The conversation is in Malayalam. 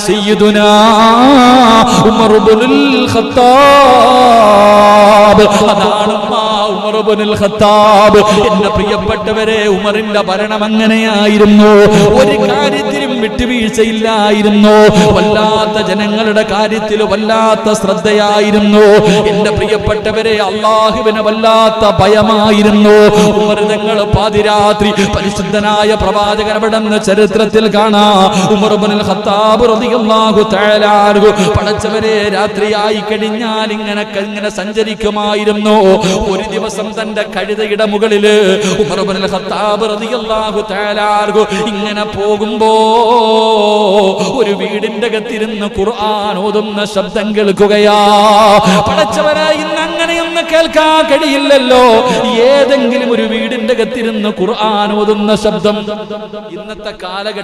സയ്യിദുനാ ഉമർ ഇബ്നുൽ ഖത്താബ്. അതാണ് ഉമർ ഇബ്നുൽ ഖത്താബ്. എന്റെ പ്രിയപ്പെട്ടവരെ, ഉമറിന്റെ ഭരണം അങ്ങനെയായിരുന്നു. ഒരു കാര്യത്തിലും വിട്ടുവീഴ്ചയില്ലായിരുന്നു. വല്ലാത്ത ജനങ്ങളുടെ കാര്യത്തിൽ വല്ലാത്ത ശ്രദ്ധയായിരുന്നു. എന്റെ പ്രിയപ്പെട്ടവരെ, അള്ളാഹുവിന് വല്ലാത്ത ഭയമായിരുന്നു. ഉമർ തങ്ങൾ പാതിരാത്രി പരിശുദ്ധനായ പ്രവാചകൻ അവിടുന്ന് ചരിത്രത്തിൽ കാണാം. ഉമർ ഇബ്നുൽ ഖത്താബ് റളിയല്ലാഹു തആല അൻഹു പടച്ചവരെ രാത്രിയായി കഴിഞ്ഞാൽ ഇങ്ങനെ സഞ്ചരിക്കുമായിരുന്നു. ഒരു ദിവസം തന്റെ കഴുതയുടെ മുകളില് ഉമർ ഇബ്നുൽ ഖത്താബ് റളിയല്ലാഹു തആല അൻഹു ഇങ്ങനെ പോകുമ്പോ ഒരു വീടിന്റെ അകത്തിരുന്ന് ഖുർആൻ ഓതുന്ന ശബ്ദം കേൾക്കുകയാ. പടച്ചവരെ, ഇന്ന് അങ്ങനെയൊന്നും കേൾക്കാൻ കഴിയില്ലല്ലോ. ഏതെങ്കിലും ഒരു വീടിന്റെ അകത്തിരുന്ന് ഖുർആൻ ഓതുന്ന ശബ്ദം ഇന്നത്തെ കാലഘട്ടം